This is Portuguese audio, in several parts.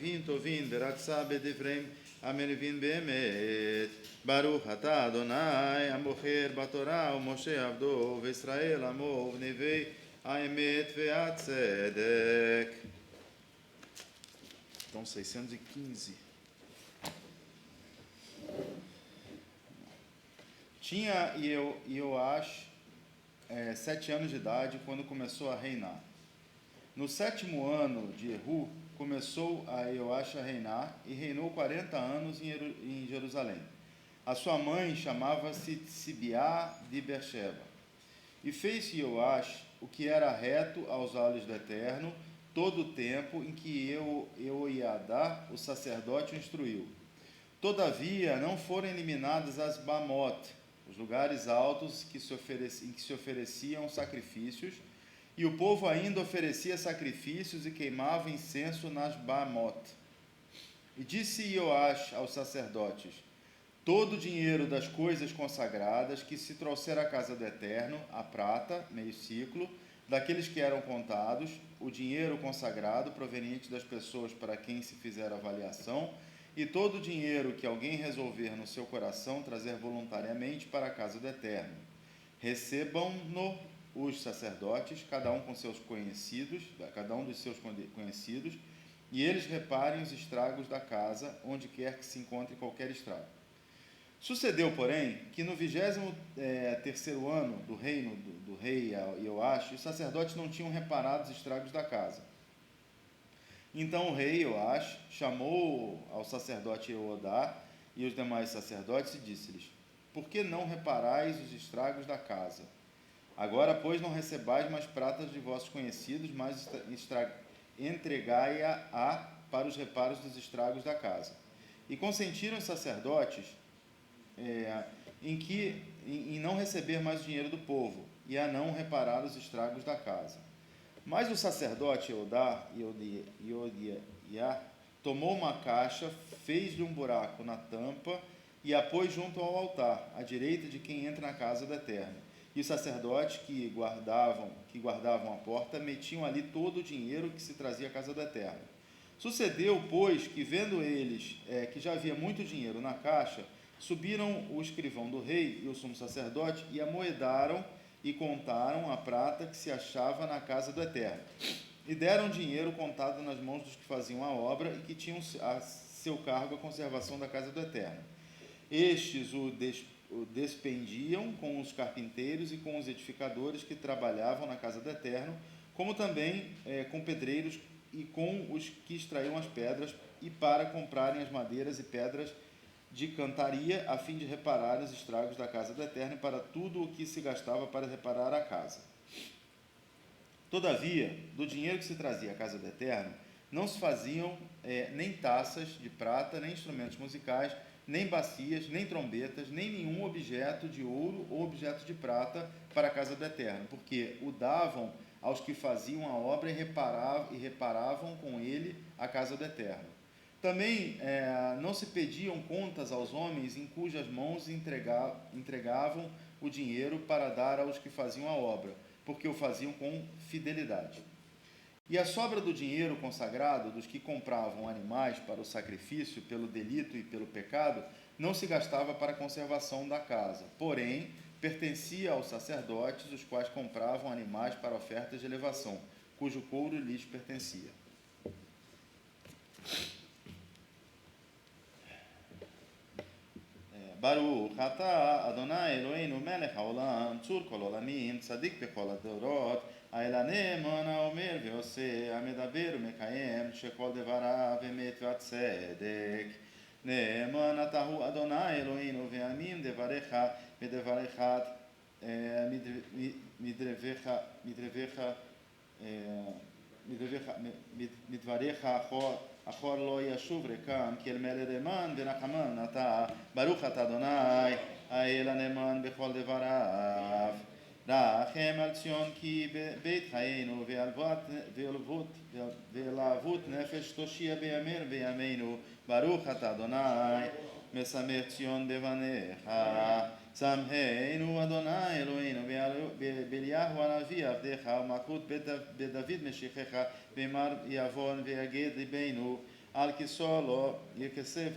נביאים טובים ורצה בדבריהם המלווים באמת. ברוך אתה אדוני המוכר בתורה ומשה עבדו וישראל עמו ובנביאי האמת והצדק. Então 615. Tinha Ioás 7 anos de idade quando começou a reinar. No 7º ano de Jeú, começou a Ioás a reinar e reinou 40 anos em Jerusalém. A sua mãe chamava-se Sibiá de Beersheba. E fez Ioás o que era reto aos olhos do Eterno, todo o tempo em que Jeoiadá, o sacerdote, o instruiu. Todavia, não foram eliminadas as Bamot, os lugares altos em que se ofereciam sacrifícios, e o povo ainda oferecia sacrifícios e queimava incenso nas Bamot. E disse Ioás aos sacerdotes: todo o dinheiro das coisas consagradas que se trouxer à casa do Eterno, a prata, meio ciclo, daqueles que eram contados, o dinheiro consagrado proveniente das pessoas para quem se fizer avaliação, e todo o dinheiro que alguém resolver no seu coração trazer voluntariamente para a casa do Eterno. Recebam-no os sacerdotes, cada um dos seus conhecidos, e eles reparem os estragos da casa, onde quer que se encontre qualquer estrago. Sucedeu, porém, que no 23º ano do reino do rei Ioás, os sacerdotes não tinham reparado os estragos da casa. Então o rei Ioás chamou ao sacerdote Jeoiadá e os demais sacerdotes e disse-lhes: por que não reparais os estragos da casa? Agora, pois, não recebais mais pratas de vossos conhecidos, mas entregai-a para os reparos dos estragos da casa. E consentiram os sacerdotes em não receber mais o dinheiro do povo, e a não reparar os estragos da casa. Mas o sacerdote Ioiadá tomou uma caixa, fez-lhe um buraco na tampa e a pôs junto ao altar, à direita de quem entra na casa do Eterno. E os sacerdotes que guardavam a porta metiam ali todo o dinheiro que se trazia à casa do Eterno. Sucedeu, pois, que vendo eles que já havia muito dinheiro na caixa, subiram o escrivão do rei e o sumo sacerdote e amoedaram e contaram a prata que se achava na casa do Eterno. E deram dinheiro contado nas mãos dos que faziam a obra e que tinham a seu cargo a conservação da casa do Eterno. Estes o despendiam com os carpinteiros e com os edificadores que trabalhavam na casa do Eterno, como também com pedreiros e com os que extraíam as pedras, e para comprarem as madeiras e pedras de cantaria, a fim de reparar os estragos da casa do Eterno e para tudo o que se gastava para reparar a casa. Todavia, do dinheiro que se trazia à casa do Eterno, não se faziam nem taças de prata, nem instrumentos musicais, nem bacias, nem trombetas, nem nenhum objeto de ouro ou objeto de prata para a casa do Eterno, porque o davam aos que faziam a obra e reparavam com ele a casa do Eterno. Também não se pediam contas aos homens em cujas mãos entregavam o dinheiro para dar aos que faziam a obra, porque o faziam com fidelidade. E a sobra do dinheiro consagrado dos que compravam animais para o sacrifício, pelo delito e pelo pecado, não se gastava para a conservação da casa, porém, pertencia aos sacerdotes, os quais compravam animais para ofertas de elevação, cujo couro lhes pertencia. Baruch atah Adonai Eloheinu melech haolam tzur kol olamim tzadik bechol hadorot האל הנאמן האומר ועושה המדבר ומקיים שכל דבריו אמת והצדק. נאמן אתה הוא אדוני אלוהינו ואמין דבריך מדבריך אחור לא ישוב ריקם כי אל מלא נאמן ונחמן אתה. ברוך אתה אדוני האל הנאמן בכל דבריו. רחם על ציון כי בית חיינו ולהבות נפש תושיע בימר וימינו. ברוך אתה אדוני משמח ציון בבניך. שמחנו אדוני אלוהינו באליהו הנביא עבדיך ומלכות בית דוד משיחך ואמר יבון ויגד ליבנו על כיסו לא יכסף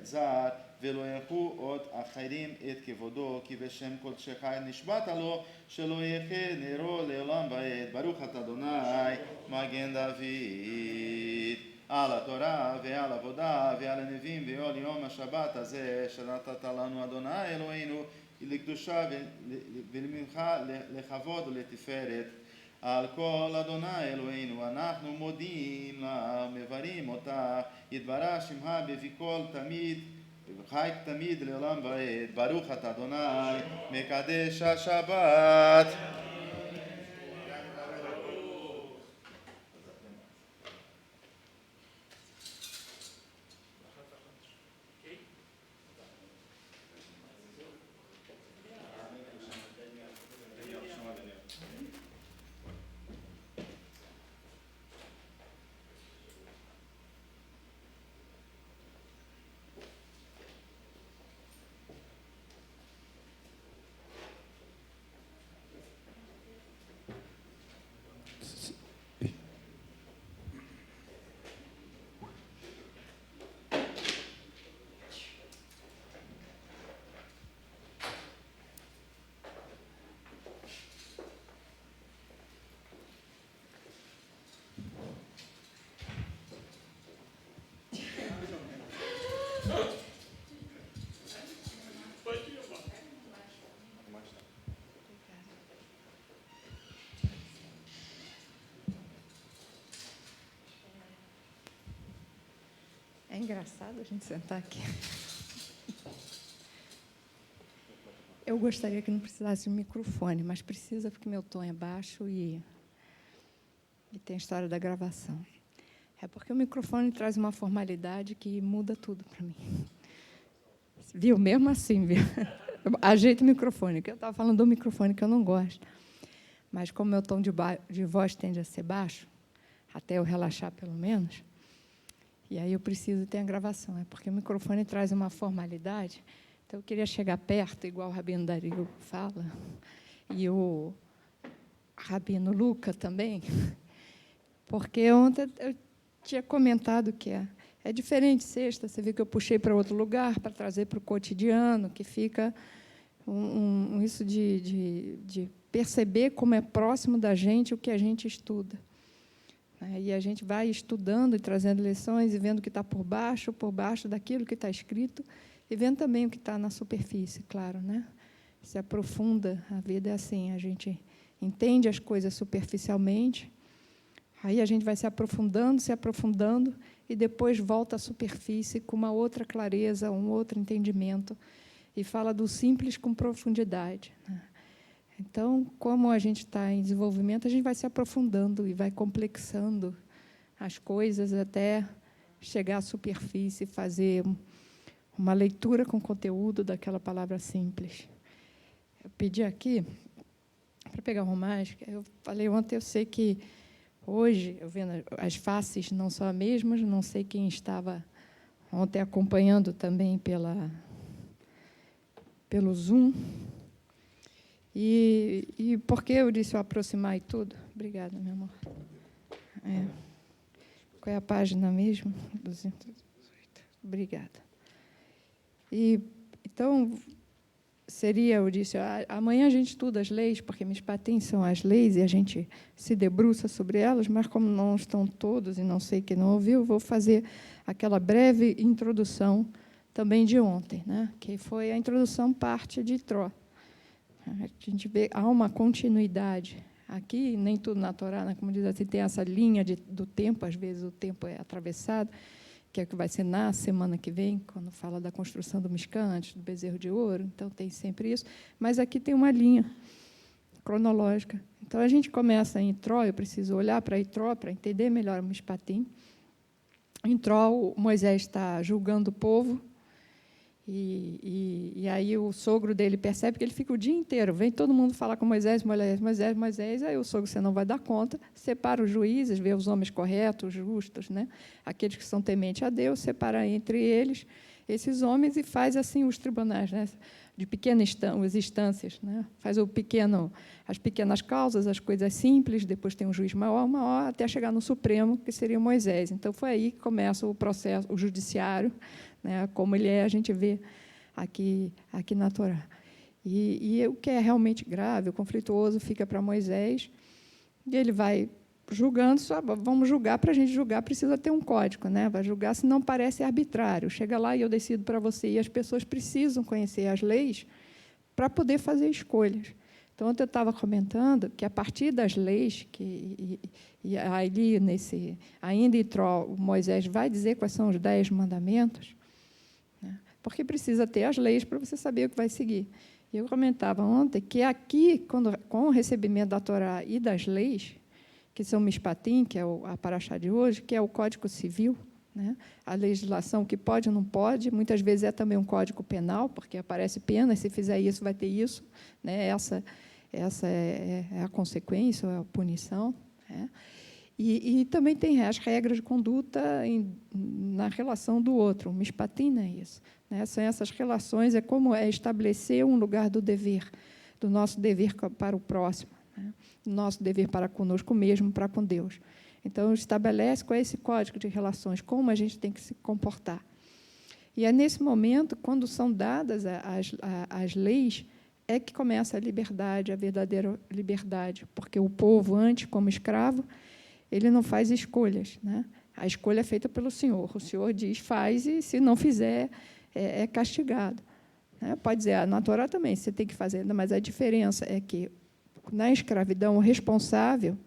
זר, ולא ינחו עוד אחרים את כבודו, כי בשם קודשך נשבעת לו, שלא יחה נרו לעולם ועד. ברוך אתה אדוני, מגן דוד. על התורה ועל עבודה ועל הנביאים ועל יום השבת הזה, שנתת לנו אדוני אלוהינו, לקדושה ולמנחה, לכבוד ולתפארת. על כל אדוני אלוהינו אנחנו מודים לה, מברים אותה, יתברך שמך בפי כל תמיד, וחי תמיד לעולם ועד. ברוך אתה אדוני, מקדש השבת. É engraçado a gente sentar aqui. Eu gostaria que não precisasse de um microfone, mas precisa porque meu tom é baixo e tem a história da gravação. É porque o microfone traz uma formalidade que muda tudo para mim. Viu? Mesmo assim, viu? Ajeita o microfone, que eu estava falando do microfone que eu não gosto. Mas como meu tom de voz tende a ser baixo, até eu relaxar pelo menos, e aí eu preciso ter a gravação, é porque o microfone traz uma formalidade. Então, eu queria chegar perto, igual o Rabino Dario fala, e o Rabino Luca também, porque ontem eu tinha comentado que é diferente sexta, você vê que eu puxei para outro lugar, para trazer para o cotidiano, que fica isso de perceber como é próximo da gente o que a gente estuda. E a gente vai estudando e trazendo lições e vendo o que está por baixo daquilo que está escrito, e vendo também o que está na superfície, claro, né? Se aprofunda, a vida é assim, a gente entende as coisas superficialmente, aí a gente vai se aprofundando, e depois volta à superfície com uma outra clareza, um outro entendimento, e fala do simples com profundidade, né? Então, como a gente está em desenvolvimento, a gente vai se aprofundando e vai complexando as coisas até chegar à superfície e fazer uma leitura com conteúdo daquela palavra simples. Eu pedi aqui, para pegar o romagem, eu falei ontem, eu sei que hoje, eu vendo as faces não são as mesmas, não sei quem estava ontem acompanhando também pelo Zoom. E por que eu disse eu aproximar e tudo? Obrigada, meu amor. Qual é a página mesmo? 218. Obrigada. Então, seria, eu disse, amanhã a gente estuda as leis, porque Mishpatim são as leis, e a gente se debruça sobre elas, mas como não estão todos, e não sei quem não ouviu, vou fazer aquela breve introdução também de ontem, né? Que foi a introdução parte de Tró. A gente vê, há uma continuidade. Aqui, nem tudo na Torá, na comunidade, tem essa linha do tempo, às vezes o tempo é atravessado, que é o que vai ser na semana que vem, quando fala da construção do Mishkan, antes do bezerro de ouro, então tem sempre isso. Mas aqui tem uma linha cronológica. Então, a gente começa em Itró, eu preciso olhar para Itró para entender melhor o Mishpatim. Em Itró, Moisés está julgando o povo, e aí o sogro dele percebe que ele fica o dia inteiro, vem todo mundo falar com Moisés, aí o sogro, você não vai dar conta, separa os juízes, vê os homens corretos, justos, né? Aqueles que são tementes a Deus, separa entre eles, esses homens e faz assim os tribunais, né, de pequenas instâncias, né, faz as pequenas causas, as coisas simples, depois tem um juiz maior, até chegar no Supremo, que seria Moisés. Então, foi aí que começa o processo, o judiciário, né, como ele é, a gente vê aqui na Torá. E o que é realmente grave, o conflituoso, fica para Moisés, e ele vai julgando, só vamos julgar, para a gente julgar precisa ter um código, né? Vai julgar, senão parece arbitrário. Chega lá e eu decido para você. E as pessoas precisam conhecer as leis para poder fazer escolhas. Então, ontem eu estava comentando que, a partir das leis, e ali, ainda em Yitro, Moisés vai dizer quais são os 10 mandamentos, né? Porque precisa ter as leis para você saber o que vai seguir. E eu comentava ontem que aqui, com o recebimento da Torá e das leis, que são o Mishpatim, que é a paraxá de hoje, que é o Código Civil, né? A legislação que pode ou não pode, muitas vezes é também um código penal, porque aparece pena, se fizer isso, vai ter isso, né? Essa é a consequência, é a punição, né? E também tem as regras de conduta na relação do outro. O Mishpatim não é isso, né? São essas relações, é como estabelecer um lugar do dever, do nosso dever para o próximo, né? Do nosso dever para conosco mesmo, para com Deus. Então, estabelece qual é esse código de relações, como a gente tem que se comportar. E é nesse momento, quando são dadas as leis, é que começa a liberdade, a verdadeira liberdade, porque o povo, antes, como escravo, ele não faz escolhas, né? A escolha é feita pelo Senhor. O Senhor diz, faz, e se não fizer, é castigado, né? Pode dizer, na Torá também, você tem que fazer, mas a diferença é que, na escravidão, o responsável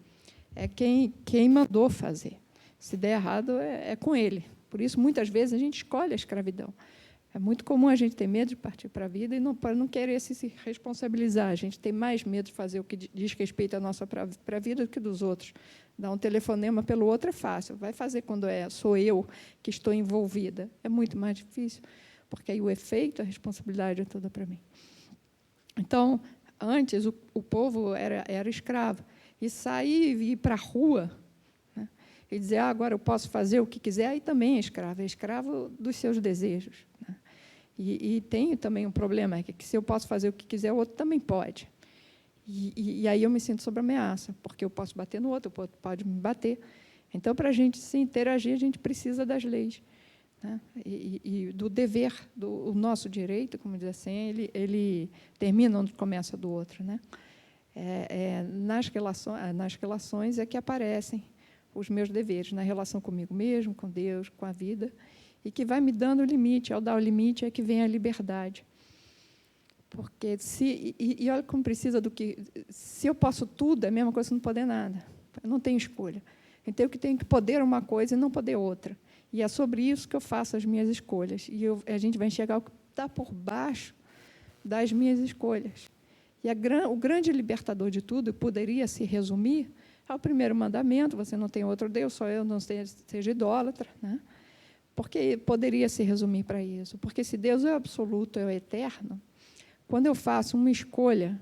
é quem mandou fazer. Se der errado, é com ele. Por isso, muitas vezes, a gente escolhe a escravidão. É muito comum a gente ter medo de partir para a vida e não querer se responsabilizar. A gente tem mais medo de fazer o que diz respeito à nossa para a vida do que dos outros. Dar um telefonema pelo outro é fácil. Vai fazer quando sou eu que estou envolvida. É muito mais difícil, porque aí o efeito, a responsabilidade é toda para mim. Então, antes, o povo era escravo. E sair e ir para a rua, né, e dizer, agora eu posso fazer o que quiser, aí também é escravo dos seus desejos, né? E tem também um problema, que se eu posso fazer o que quiser, o outro também pode. E aí eu me sinto sob ameaça, porque eu posso bater no outro, o outro pode me bater. Então, para a gente se interagir, a gente precisa das leis, né? E do dever, o nosso direito, como diz assim, ele termina onde começa do outro, né? Nas relações é que aparecem os meus deveres, na relação comigo mesmo, com Deus, com a vida, e que vai me dando o limite. Ao dar o limite é que vem a liberdade. Porque e olha como precisa do que... Se eu posso tudo, é a mesma coisa que não poder nada. Eu não tenho escolha. Então, eu tenho que poder uma coisa e não poder outra. E é sobre isso que eu faço as minhas escolhas. E a gente vai enxergar o que está por baixo das minhas escolhas. E o grande libertador de tudo, poderia se resumir ao primeiro mandamento, você não tem outro Deus, só eu, não seja idólatra, né? Porque poderia se resumir para isso. Porque se Deus é o absoluto, é o eterno, quando eu faço uma escolha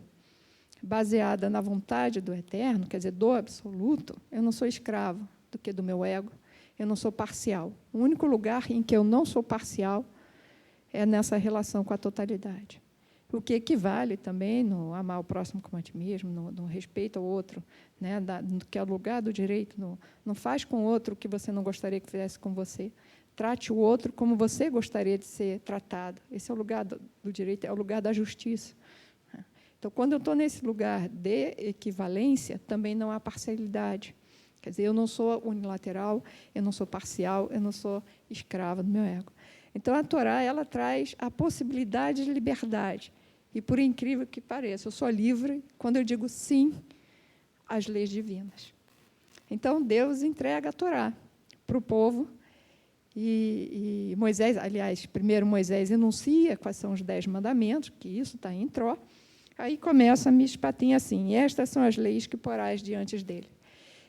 baseada na vontade do eterno, quer dizer, do absoluto, eu não sou escravo do meu ego, eu não sou parcial. O único lugar em que eu não sou parcial é nessa relação com a totalidade. O que equivale também no amar o próximo como a ti mesmo, no respeito ao outro, né, que é o lugar do direito. Não faz com o outro o que você não gostaria que fizesse com você. Trate o outro como você gostaria de ser tratado. Esse é o lugar do direito, é o lugar da justiça. Então, quando eu estou nesse lugar de equivalência, também não há parcialidade. Quer dizer, eu não sou unilateral, eu não sou parcial, eu não sou escrava do meu ego. Então, a Torá, ela traz a possibilidade de liberdade. E, por incrível que pareça, eu sou livre quando eu digo sim às leis divinas. Então, Deus entrega a Torá para o povo. E Moisés, aliás, primeiro Moisés enuncia quais são os 10 mandamentos, que isso está em Yitro. Aí começa a Mishpatim assim, estas são as leis que porás diante dele.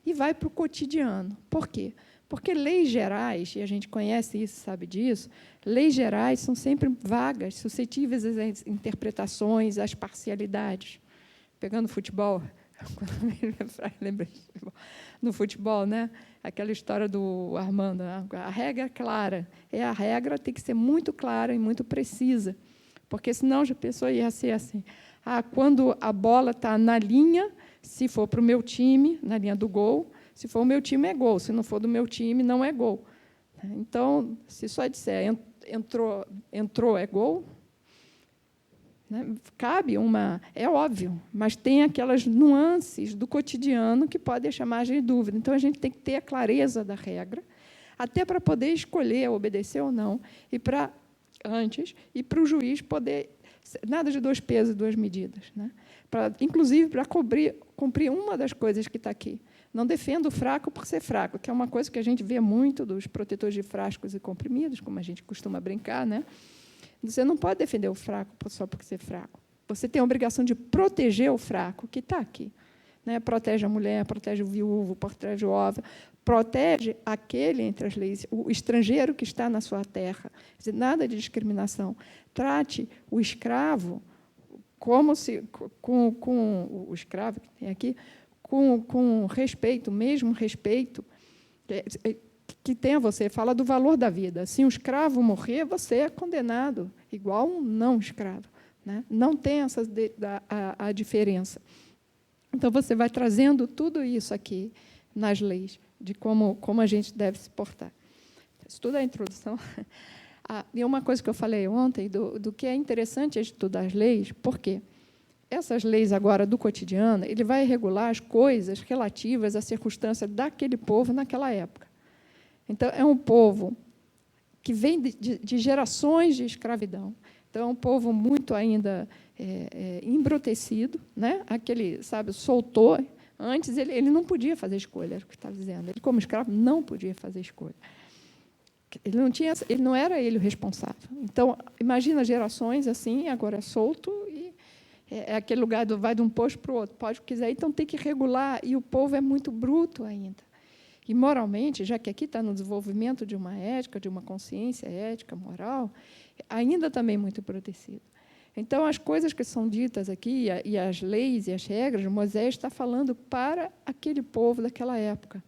E vai para o cotidiano. Por quê? Porque leis gerais, e a gente conhece isso, sabe disso, leis gerais são sempre vagas, suscetíveis às interpretações, às parcialidades. Pegando futebol, Lembrei. No futebol, né? Aquela história do Armando, a regra é clara. A regra tem que ser muito clara e muito precisa, porque senão a pessoa ia ser assim. Quando a bola está na linha, se for para o meu time, na linha do gol, se for o meu time, é gol. Se não for do meu time, não é gol. Então, se só disser entrou é gol, né? Cabe uma... É óbvio, mas tem aquelas nuances do cotidiano que podem deixar margem de dúvida. Então, a gente tem que ter a clareza da regra, até para poder escolher obedecer ou não, e para o juiz poder... Nada de 2 pesos e 2 medidas. Né? Inclusive, para cumprir uma das coisas que está aqui. Não defenda o fraco por ser fraco, que é uma coisa que a gente vê muito dos protetores de frascos e comprimidos, como a gente costuma brincar, né? Você não pode defender o fraco só porque ser fraco. Você tem a obrigação de proteger o fraco, que está aqui. Né? Protege a mulher, protege o viúvo, protege o órfão, protege aquele entre as leis, o estrangeiro que está na sua terra. Quer dizer, nada de discriminação. Trate o escravo como se, com o escravo que tem aqui, com respeito, mesmo respeito que tem a você. Fala do valor da vida. Se um escravo morrer, você é condenado, igual um não escravo. Né? Não tem a diferença. Então, você vai trazendo tudo isso aqui nas leis, de como a gente deve se portar. Isso tudo é a introdução. E uma coisa que eu falei ontem, do que é interessante estudar as leis, porque essas leis agora do cotidiano, ele vai regular as coisas relativas à circunstância daquele povo naquela época. Então, é um povo que vem de gerações de escravidão. Então, é um povo muito ainda embrutecido, né? Aquele, soltou. Antes, ele não podia fazer escolha, era o que estava dizendo. Ele, como escravo, não podia fazer escolha. Ele não era ele o responsável. Então, imagina gerações assim, agora é solto, e é aquele lugar vai de um posto para o outro, pode o que quiser, então tem que regular, e o povo é muito bruto ainda. E, moralmente, já que aqui está no desenvolvimento de uma ética, de uma consciência ética, moral, ainda também muito protegido. Então, as coisas que são ditas aqui, e as leis e as regras, Moisés está falando para aquele povo daquela época.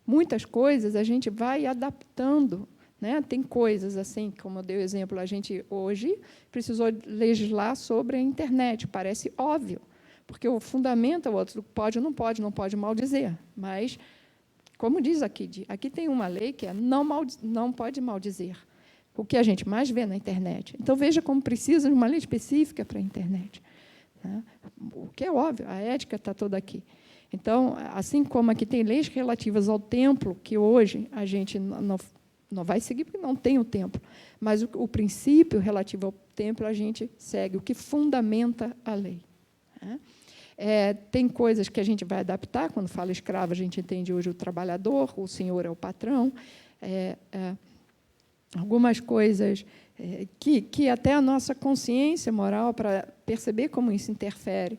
Muitas coisas a gente vai adaptando. Né? Tem coisas, assim, como eu dei o exemplo, a gente, hoje, precisou legislar sobre a internet. Parece óbvio, porque o fundamento é o outro. Pode ou não pode maldizer. Mas, como diz aqui tem uma lei que é não pode maldizer. O que a gente mais vê na internet. Então, veja como precisa de uma lei específica para a internet. Né? O que é óbvio, a ética está toda aqui. Então, assim como aqui tem leis relativas ao templo, que hoje a gente não vai seguir, porque não tem o templo, mas o princípio relativo ao templo a gente segue, o que fundamenta a lei. Né? Tem coisas que a gente vai adaptar, quando fala escravo, a gente entende hoje o trabalhador, o senhor é o patrão, algumas coisas que até a nossa consciência moral, para perceber como isso interfere,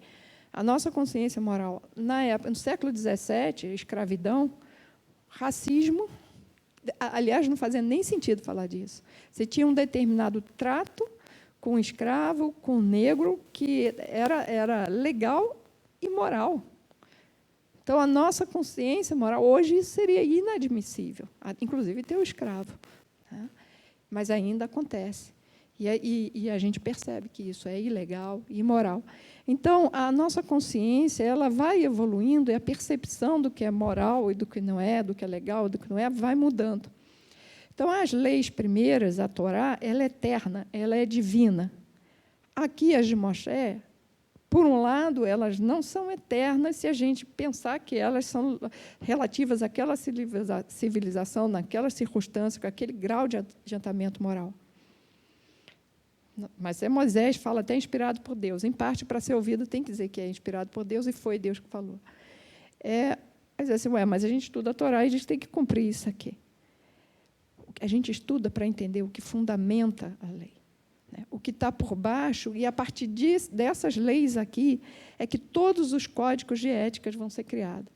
a nossa consciência moral, na época, no século XVII, escravidão, racismo, aliás, não fazia nem sentido falar disso. Você tinha um determinado trato com o escravo, com o negro, que era legal e moral. Então, a nossa consciência moral, hoje, isso seria inadmissível, inclusive ter o escravo. Né? Mas ainda acontece. E a gente percebe que isso é ilegal e imoral. Então, a nossa consciência ela vai evoluindo e a percepção do que é moral e do que não é, do que é legal e do que não é, vai mudando. Então, as leis primeiras, a Torá, ela é eterna, ela é divina. Aqui, as de Moshe, por um lado, elas não são eternas se a gente pensar que elas são relativas àquela civilização, naquela circunstância, com aquele grau de adiantamento moral. Mas Moisés fala até inspirado por Deus. Em parte, para ser ouvido, tem que dizer que é inspirado por Deus, e foi Deus que falou. Assim, mas a gente estuda a Torá e a gente tem que cumprir isso aqui. A gente estuda para entender o que fundamenta a lei. Né? O que está por baixo, e a partir dessas leis aqui, é que todos os códigos de éticas vão ser criados.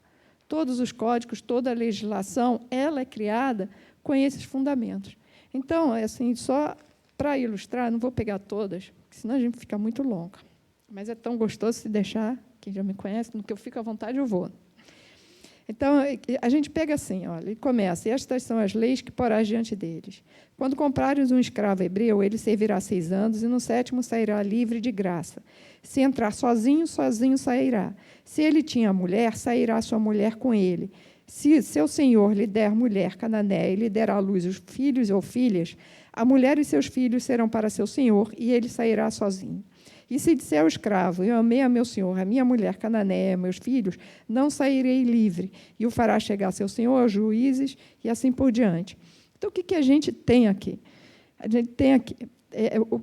Todos os códigos, toda a legislação, ela é criada com esses fundamentos. Então, assim, só para ilustrar, não vou pegar todas, porque senão a gente fica muito longa. Mas é tão gostoso se deixar quem já me conhece, no que eu fico à vontade, eu vou. Então, a gente pega assim, olha, e começa, estas são as leis que porás diante deles. Quando comprares um escravo hebreu, ele servirá 6 anos, e no 7º sairá livre de graça. Se entrar sozinho, sozinho sairá. Se ele tinha mulher, sairá sua mulher com ele. Se seu senhor lhe der mulher cananeia e lhe der à luz os filhos ou filhas, a mulher e seus filhos serão para seu senhor, e ele sairá sozinho. E se disser ao escravo, eu amei a meu senhor, a minha mulher cananeia, meus filhos, não sairei livre, e o fará chegar a seu senhor, aos juízes, e assim por diante. Então, o que a gente tem aqui? A gente tem aqui,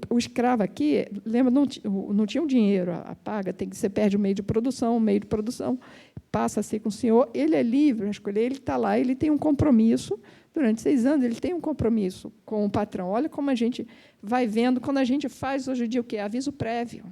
o escravo aqui, lembra, não tinha um dinheiro, a paga, você perde o meio de produção, passa a ser com o senhor, ele é livre a escolher, ele está lá, ele tem um compromisso, durante 6 anos, ele tem um compromisso com o patrão. Olha como a gente vai vendo, quando a gente faz hoje em dia o quê? Aviso prévio.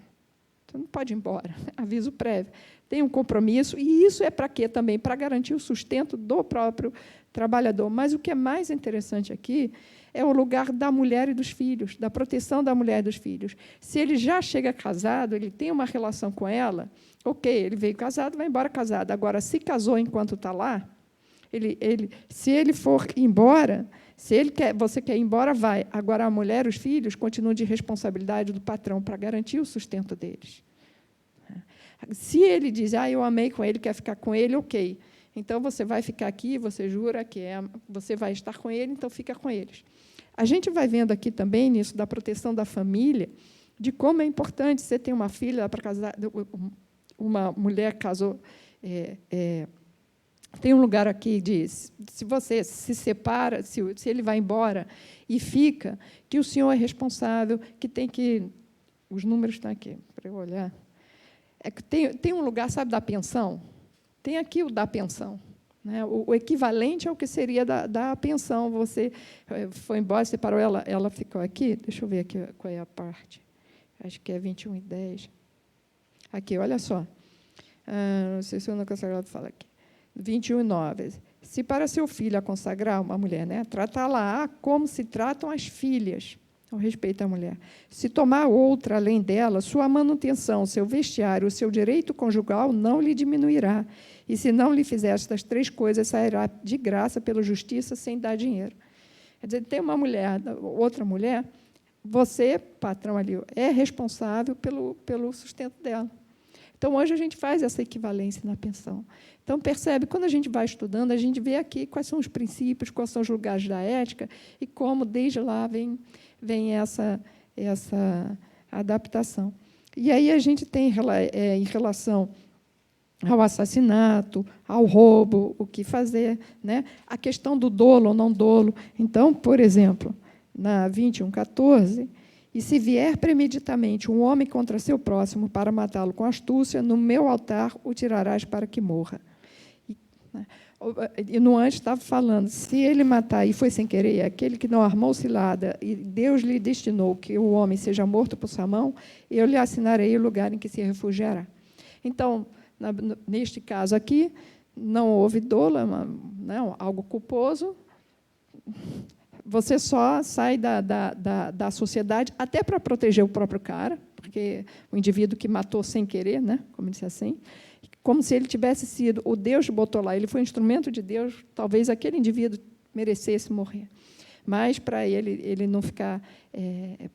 Então, não pode ir embora, aviso prévio. Tem um compromisso, e isso é para quê também? Para garantir o sustento do próprio trabalhador. Mas o que é mais interessante aqui é o lugar da mulher e dos filhos, da proteção da mulher e dos filhos. Se ele já chega casado, ele tem uma relação com ela, ok, ele veio casado, vai embora casado. Agora, se casou enquanto está lá, se ele for embora, você quer ir embora, vai. Agora, a mulher e os filhos continuam de responsabilidade do patrão para garantir o sustento deles. Se ele diz, eu amei com ele, quer ficar com ele, ok. Então, você vai ficar aqui, você jura que você vai estar com ele, então fica com eles. A gente vai vendo aqui também, nisso da proteção da família, de como é importante você ter uma filha para casar, uma mulher casou. Tem um lugar aqui que diz, se você se separa, se ele vai embora e fica, que o senhor é responsável, que tem que... Os números estão aqui, para eu olhar. Tem um lugar, sabe, da pensão? Tem aqui o da pensão. Né? O equivalente ao que seria da pensão. Você foi embora, separou ela ficou aqui. Deixa eu ver aqui qual é a parte. Acho que é 21:10. Aqui, olha só. Não sei se eu não consigo falar aqui. 21:9. Se para seu filho a consagrar, uma mulher, né, tratá-la como se tratam as filhas, ao respeito à mulher. Se tomar outra além dela, sua manutenção, seu vestiário, o seu direito conjugal não lhe diminuirá. E se não lhe fizer estas 3 coisas, sairá de graça pela justiça sem dar dinheiro. Quer dizer, tem uma mulher, outra mulher, você, patrão ali, é responsável pelo sustento dela. Então, hoje a gente faz essa equivalência na pensão. Então, percebe, quando a gente vai estudando, a gente vê aqui quais são os princípios, quais são os lugares da ética, e como, desde lá, vem essa adaptação. E aí a gente tem, em relação ao assassinato, ao roubo, o que fazer, né? A questão do dolo ou não dolo. Então, por exemplo, na 21:14, e se vier premeditamente um homem contra seu próximo para matá-lo com astúcia, no meu altar o tirarás para que morra. E no antes estava falando, se ele matar e foi sem querer, aquele que não armou cilada, e Deus lhe destinou que o homem seja morto por sua mão, eu lhe assinarei o lugar em que se refugiará. Então, neste caso aqui, não houve dolo, não, algo culposo, você só sai da sociedade, até para proteger o próprio cara, porque o indivíduo que matou sem querer, né, como disse assim, como se ele tivesse sido, o Deus botou lá, ele foi instrumento de Deus, talvez aquele indivíduo merecesse morrer. Mas, para ele não ficar,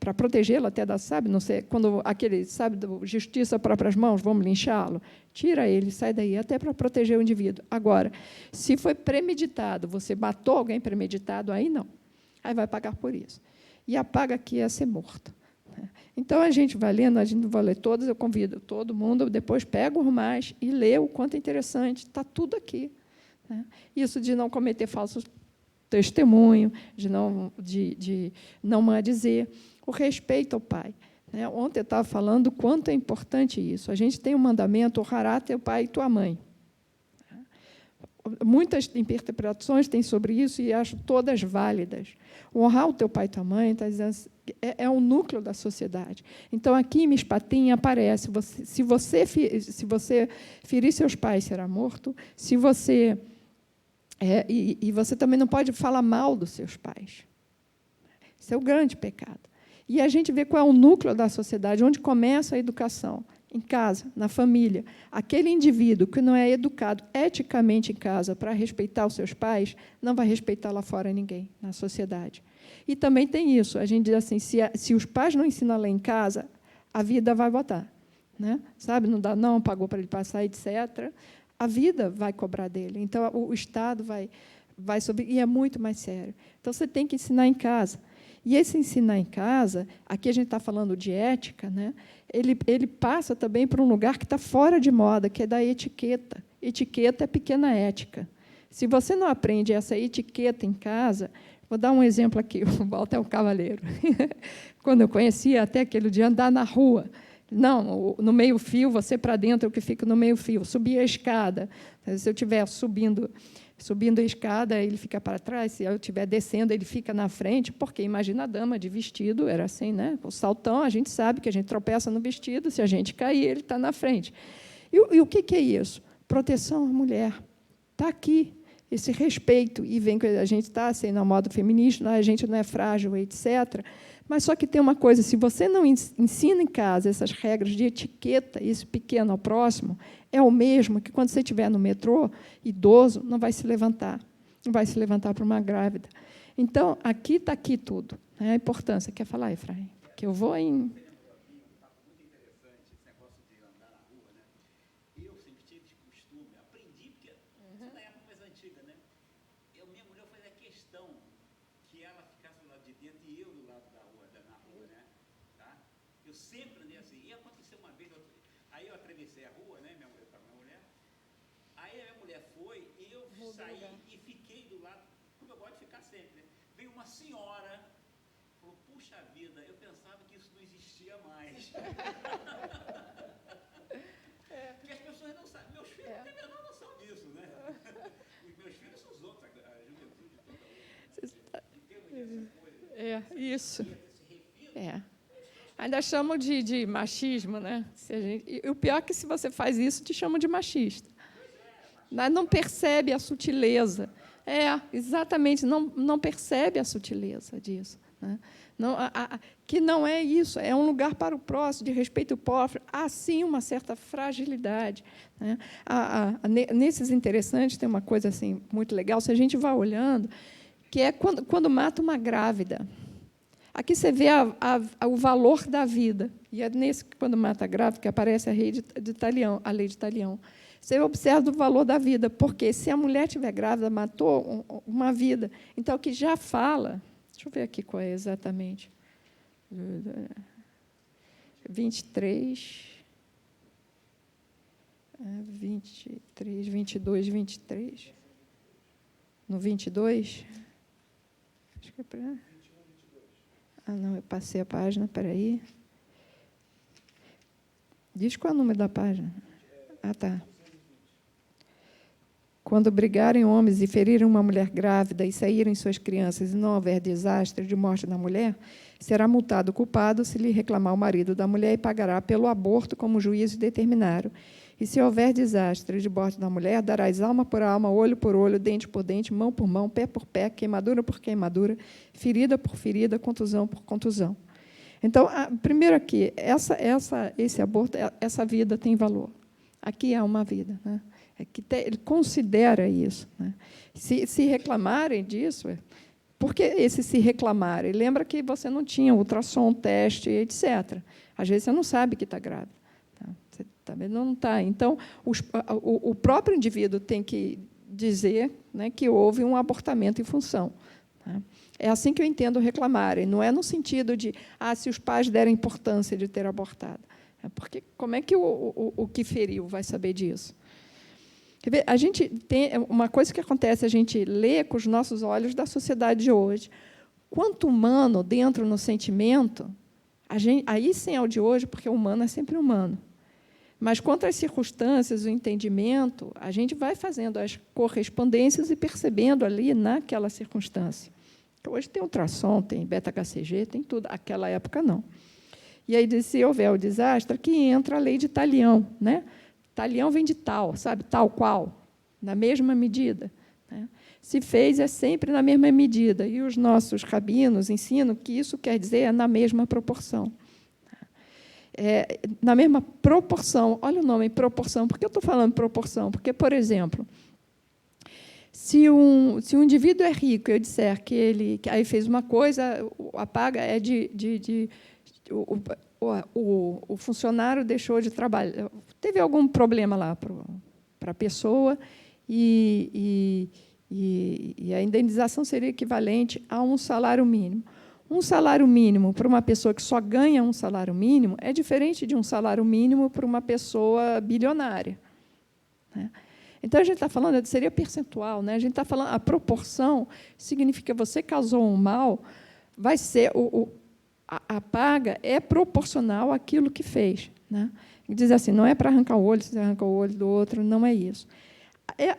para protegê-lo até da, sabe, não sei, quando aquele, sabe, justiça a próprias mãos, vamos linchá-lo, tira ele, sai daí, até para proteger o indivíduo. Agora, se foi premeditado, você matou alguém premeditado, aí não. Aí vai pagar por isso. E a paga aqui é ser morto. Então, a gente vai lendo, a gente não vai ler todas, eu convido todo mundo, depois pega o mais e lê o quanto é interessante, está tudo aqui. Né? Isso de não cometer falsos testemunho, de não maldizer, o respeito ao pai. Né? Ontem eu estava falando o quanto é importante isso. A gente tem um mandamento, honrará teu pai e tua mãe. Muitas interpretações têm sobre isso e acho todas válidas. Honrar o teu pai e tua mãe está dizendo, é um núcleo da sociedade. Então, aqui em Mishpatim aparece, se você ferir seus pais, será morto. Se você... e você também não pode falar mal dos seus pais. Isso é o grande pecado. E a gente vê qual é o núcleo da sociedade, onde começa a educação. em casa, na família. Aquele indivíduo que não é educado eticamente em casa para respeitar os seus pais, não vai respeitar lá fora ninguém, na sociedade. E também tem isso, a gente diz assim, se os pais não ensinam lá em casa, a vida vai botar. Né? Sabe, não dá não, pagou para ele passar, etc. A vida vai cobrar dele. Então, o Estado vai subir, e é muito mais sério. Então, você tem que ensinar em casa. E esse ensinar em casa, aqui a gente está falando de ética, né? Ele passa também para um lugar que está fora de moda, que é da etiqueta. Etiqueta é pequena ética. Se você não aprende essa etiqueta em casa, vou dar um exemplo aqui, o Walter é um cavaleiro. Quando eu conhecia, até aquele dia, andar na rua. Não, no meio-fio, você para dentro, o que fica no meio-fio. Subir a escada. Se eu estiver subindo a escada, ele fica para trás. Se eu estiver descendo, ele fica na frente. Porque, imagina a dama de vestido, era assim, né? O saltão, a gente sabe que a gente tropeça no vestido, se a gente cair, ele está na frente. E o que é isso? Proteção à mulher. Está aqui, esse respeito. E vem que a gente está assim, na moda feminista, a gente não é frágil, etc., mas só que tem uma coisa, se você não ensina em casa essas regras de etiqueta, esse pequeno ao próximo, é o mesmo que, quando você estiver no metrô, idoso, não vai se levantar. Não vai se levantar para uma grávida. Então, aqui está aqui tudo. Né? A importância. Quer falar, Efraim? Porque eu vou em... Senhora falou, puxa vida, eu pensava que isso não existia mais. Porque as pessoas não sabem, meus filhos não têm a menor noção disso, né? Os meus filhos são os outros, a juventude toda. Isso. Ainda chamam de machismo, né? E o pior é que, se você faz isso, te chamam de machista. Mas não percebe a sutileza. Exatamente, não percebe a sutileza disso. Né? Que não é isso, é um lugar para o próximo, de respeito ao próximo, há, sim, uma certa fragilidade. Né? Nesses interessantes, tem uma coisa assim, muito legal, se a gente vai olhando, que é quando mata uma grávida. Aqui você vê o valor da vida, e é nesse, quando mata a grávida, que aparece a lei de Talião. Você observa o valor da vida, porque, se a mulher estiver grávida, matou uma vida. Então, o que já fala... Deixa eu ver aqui qual é exatamente. 23, 22, 23. No 22? Acho que é para... não, eu passei a página, espera aí. Diz qual é o número da página. Tá. Quando brigarem homens e ferirem uma mulher grávida e saírem suas crianças e não houver desastre de morte da mulher, será multado o culpado se lhe reclamar o marido da mulher e pagará pelo aborto como o juízo determinaram. E se houver desastre de morte da mulher, darás alma por alma, olho por olho, dente por dente, mão por mão, pé por pé, queimadura por queimadura, ferida por ferida, contusão por contusão. Então, primeiro aqui, esse aborto, essa vida tem valor. Aqui há uma vida, né? Ele considera isso. Né? Se reclamarem disso, porque esse se reclamarem, lembra que você não tinha ultrassom, teste, etc. Às vezes você não sabe que está grávida. Tá? Você também não está. Então, o próprio indivíduo tem que dizer, né, que houve um abortamento em função. Tá? É assim que eu entendo reclamarem. Não é no sentido de, se os pais derem importância de ter abortado. Porque como é que o que feriu vai saber disso? Quer ver, a gente tem uma coisa que acontece, a gente lê com os nossos olhos da sociedade de hoje. Quanto humano dentro no sentimento, aí sim é o de hoje, porque o humano é sempre humano. Mas, quanto às circunstâncias, o entendimento, a gente vai fazendo as correspondências e percebendo ali naquela circunstância. Hoje tem ultrassom, tem beta-HCG, tem tudo. Naquela época, não. E aí, se houver o desastre, aqui entra a lei de Talião, né? Talião vem de tal, sabe? Tal qual, na mesma medida. Né? Se fez, é sempre na mesma medida. E os nossos rabinos ensinam que isso quer dizer na mesma proporção. na mesma proporção. Olha o nome, proporção. Por que eu estou falando proporção? Porque, por exemplo, se um indivíduo é rico, eu disser que aí fez uma coisa, a paga é o funcionário deixou de trabalhar, teve algum problema lá para a pessoa, e a indenização seria equivalente a um salário mínimo. Um salário mínimo para uma pessoa que só ganha um salário mínimo é diferente de um salário mínimo para uma pessoa bilionária, né? Então, a gente está falando, seria percentual, né? A gente está falando, a proporção significa que você causou um mal, vai ser a paga é proporcional àquilo que fez, né? Diz assim, não é para arrancar o olho, se você arranca o olho do outro, não é isso.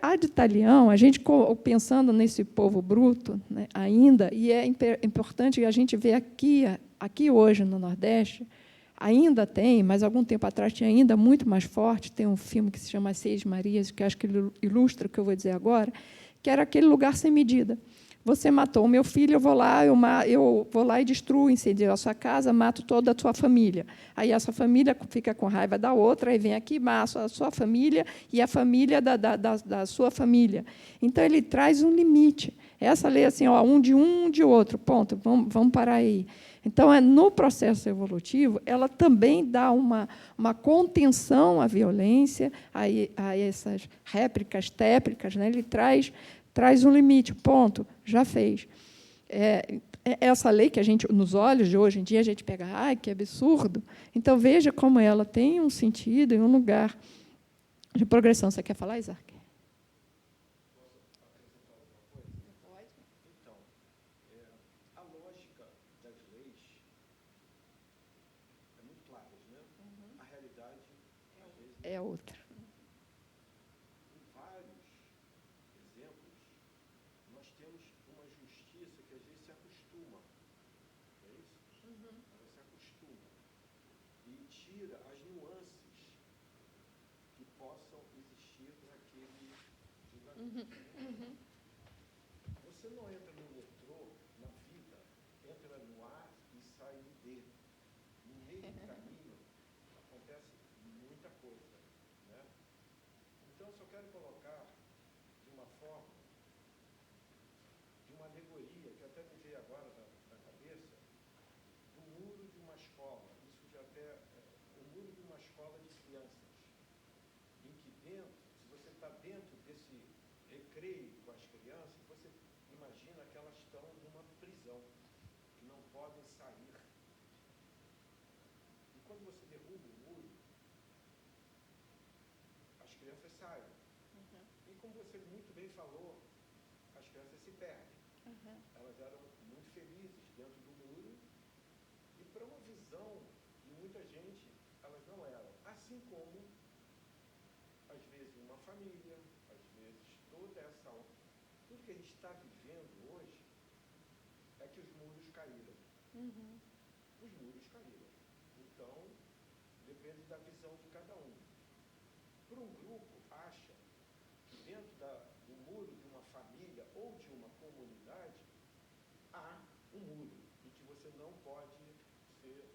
A de Talião, a gente pensando nesse povo bruto, né, ainda, e é importante a gente ver aqui hoje no Nordeste, ainda tem, mas algum tempo atrás tinha ainda muito mais forte, tem um filme que se chama Seis Marias, que acho que ele ilustra o que eu vou dizer agora, que era aquele lugar sem medida. Você matou o meu filho, eu vou lá e destruo, incendio a sua casa, mato toda a sua família. Aí essa família fica com raiva da outra, aí vem aqui, mato a sua família e a família da sua família. Então, ele traz um limite. Essa lei, assim, ó, um de outro, ponto, vamos parar aí. Então, no processo evolutivo, ela também dá uma contenção à violência, a essas réplicas, téplicas, né? Ele traz um limite, ponto, já fez. Essa lei que a gente, nos olhos de hoje em dia, a gente pega, ai, que absurdo. Então, veja como ela tem um sentido e um lugar de progressão. Você quer falar, Isaac? A lógica das leis é muito clara, né? A realidade, às vezes, é outra. Em vários exemplos, nós temos uma justiça que, às vezes, se acostuma. Não é isso? Ela se acostuma e tira as nuances que possam existir naquele julgamento. Você não entra no metrô, na vida, entra no A e sai no D. No meio do caminho acontece muita coisa, né? Então, só quero colocar de uma forma, de uma alegoria, que até me veio agora na cabeça, do muro de uma escola. Isso já até o muro de uma escola de crianças, em que dentro, se você está dentro desse recreio com as crianças, você imagina que elas estão numa prisão, que não podem sair. E quando você derruba o muro, as crianças saem. E como você muito bem falou, as crianças se perdem. Elas eram muito felizes dentro do muro, e para uma visão de muita gente, elas não eram. Assim como, às vezes, uma família, às vezes, toda essa... Tudo que a gente está vivendo hoje é que os muros caíram. Os muros caíram. Então, depende da visão de cada um. Para um grupo, acha que dentro do muro de uma família ou de uma comunidade, há um muro, e que você não pode ser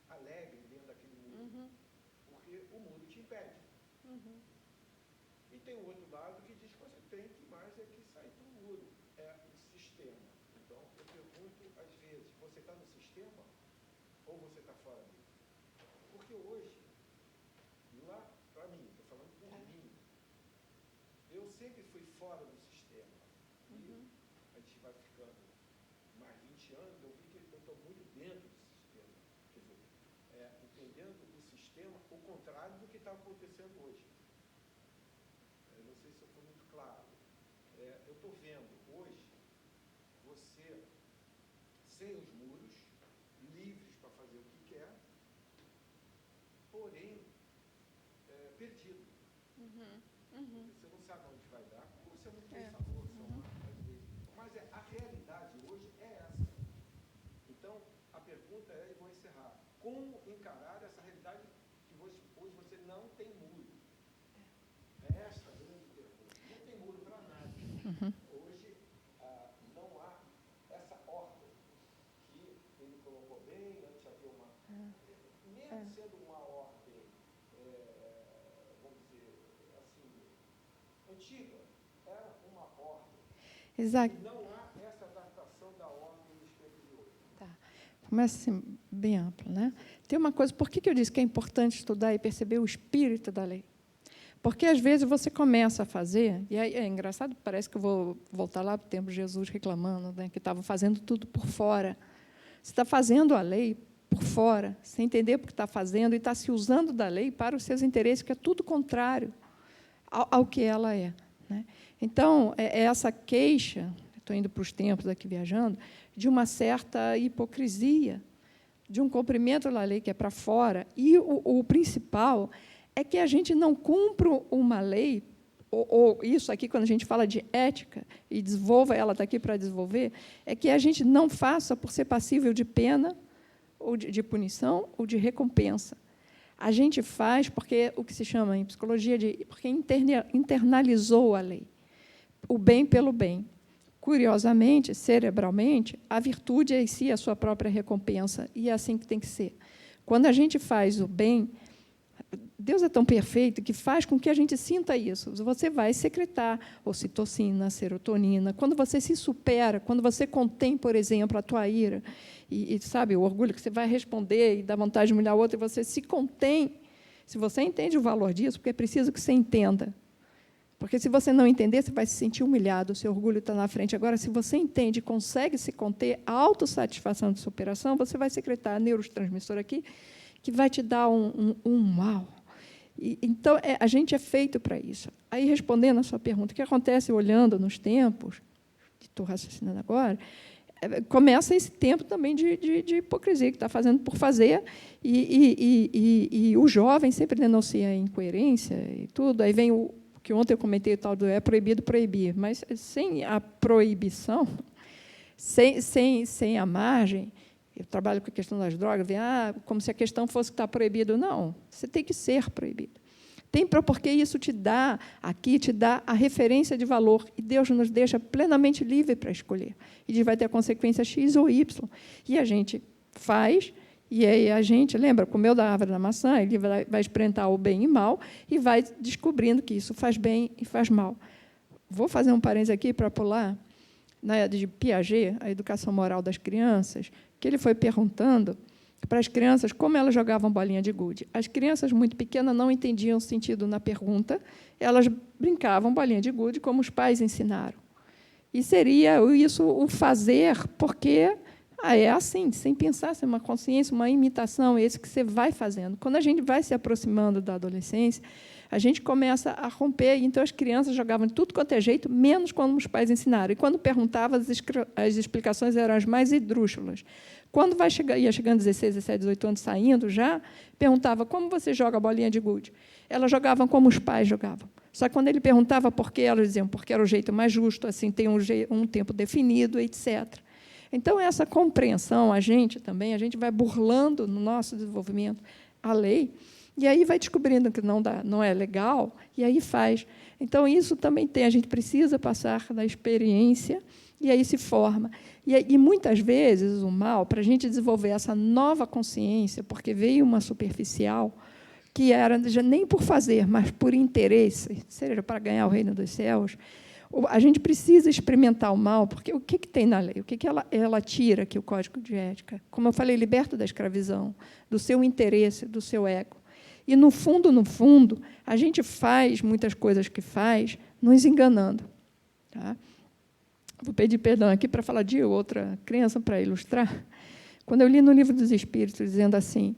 alegre dentro daquele muro, porque o muro te impede. E tem o outro lado que diz que você tem que mais é que sair do muro. É o sistema. Então, eu pergunto, às vezes, você está no sistema ou você está fora dele? Porque hoje, lá, para mim, estou falando por mim, eu sempre fui fora do sistema. E a gente vai ficando mais 20 anos, eu vi que eu estou muito dentro do sistema. Quer dizer, entendendo o sistema, o contrário do que está acontecendo hoje. Eu não sei se eu fui muito claro. Eu estou vendo hoje você sem os muros, livres para fazer o que quer, porém perdido. Você não sabe onde vai dar, você é muito pensador, mas a realidade hoje é essa. Então, a pergunta é, e vou encerrar, como encarar essa realidade que hoje você não tem muro? É essa a grande pergunta. Não tem muro para nada. Hoje não há essa ordem que ele colocou bem, antes havia uma... Mesmo sendo uma antiga era uma ordem. Exato. E não há essa adaptação da ordem nos tempos de hoje. Tá. Começa assim, bem amplo, né? Tem uma coisa, por que eu disse que é importante estudar e perceber o espírito da lei? Porque, às vezes, você começa a fazer, e aí é engraçado, parece que eu vou voltar lá para o tempo de Jesus reclamando, né, que estava fazendo tudo por fora. Você está fazendo a lei por fora, sem entender o que está fazendo, e está se usando da lei para os seus interesses, que é tudo contrário ao que ela é, né? Então, é essa queixa, estou indo para os tempos aqui viajando, de uma certa hipocrisia, de um cumprimento da lei que é para fora, e o principal é que a gente não cumpre uma lei, ou isso aqui, quando a gente fala de ética, e desenvolva, ela está aqui para desenvolver, é que a gente não faça por ser passível de pena, ou de punição, ou de recompensa. A gente faz porque, o que se chama em psicologia, porque internalizou a lei, o bem pelo bem. Curiosamente, cerebralmente, a virtude é em si a sua própria recompensa, e é assim que tem que ser. Quando a gente faz o bem, Deus é tão perfeito que faz com que a gente sinta isso. Você vai secretar ocitocina, serotonina. Quando você se supera, quando você contém, por exemplo, a tua ira, e sabe, o orgulho que você vai responder e dá vontade de humilhar o outro, e você se contém. Se você entende o valor disso, porque é preciso que você entenda. Porque, se você não entender, você vai se sentir humilhado, o seu orgulho está na frente. Agora, se você entende e consegue se conter, a autossatisfação de superação, você vai secretar neurotransmissor aqui, que vai te dar um uau. Então, a gente é feito para isso. Aí, respondendo a sua pergunta, o que acontece olhando nos tempos, que estou raciocinando agora, começa esse tempo também de hipocrisia, que está fazendo por fazer, e o jovem sempre denuncia a incoerência e tudo. Aí vem o que ontem eu comentei, o tal do é proibido proibir, mas sem a proibição, sem a margem. Eu trabalho com a questão das drogas, como se a questão fosse que está proibido. Não, você tem que ser proibido. Porque isso te dá a referência de valor, e Deus nos deixa plenamente livre para escolher. E diz, vai ter a consequência X ou Y. E a gente faz, e aí a gente, lembra, comeu da árvore da maçã, ele vai experimentar o bem e mal, e vai descobrindo que isso faz bem e faz mal. Vou fazer um parênteses aqui para pular, de Piaget, a educação moral das crianças, que ele foi perguntando para as crianças como elas jogavam bolinha de gude. As crianças muito pequenas não entendiam o sentido na pergunta, elas brincavam bolinha de gude como os pais ensinaram. E seria isso o fazer, porque é assim, sem pensar, sem uma consciência, uma imitação, é isso que você vai fazendo. Quando a gente vai se aproximando da adolescência, a gente começa a romper, então as crianças jogavam de tudo quanto é jeito, menos quando os pais ensinaram. E, quando perguntava, as explicações eram as mais esdrúxulas. Quando ia chegando 16, 17, 18 anos, saindo já, perguntava, como você joga a bolinha de gude? Elas jogavam como os pais jogavam. Só que, quando ele perguntava por quê, elas diziam, porque era o jeito mais justo, assim, tem um tempo definido, etc. Então, essa compreensão, a gente vai burlando no nosso desenvolvimento a lei, e aí vai descobrindo que não é legal, e aí faz. Então, isso também a gente precisa passar da experiência, e aí se forma. E muitas vezes, o mal, para a gente desenvolver essa nova consciência, porque veio uma superficial, que era nem por fazer, mas por interesse, seja para ganhar o reino dos céus, a gente precisa experimentar o mal, porque o que tem na lei? O que ela tira aqui, o Código de Ética? Como eu falei, liberta da escravidão, do seu interesse, do seu ego. E, no fundo, a gente faz muitas coisas que faz, nos enganando. Tá? Vou pedir perdão aqui para falar de outra crença, para ilustrar. Quando eu li no Livro dos Espíritos, dizendo assim,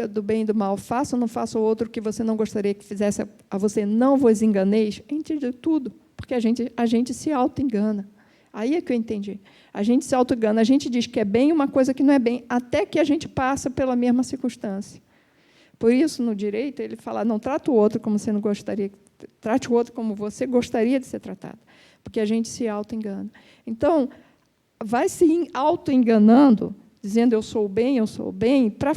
do bem e do mal, faça ou não faça o outro que você não gostaria que fizesse a você, não vos enganeis, eu entendi tudo, porque a gente se auto-engana. Aí é que eu entendi. A gente se auto-engana, a gente diz que é bem uma coisa que não é bem, até que a gente passa pela mesma circunstância. Por isso, no direito, ele fala, não trata o outro como você não gostaria, trate o outro como você gostaria de ser tratado, porque a gente se auto-engana. Então, vai se auto-enganando, dizendo eu sou o bem, para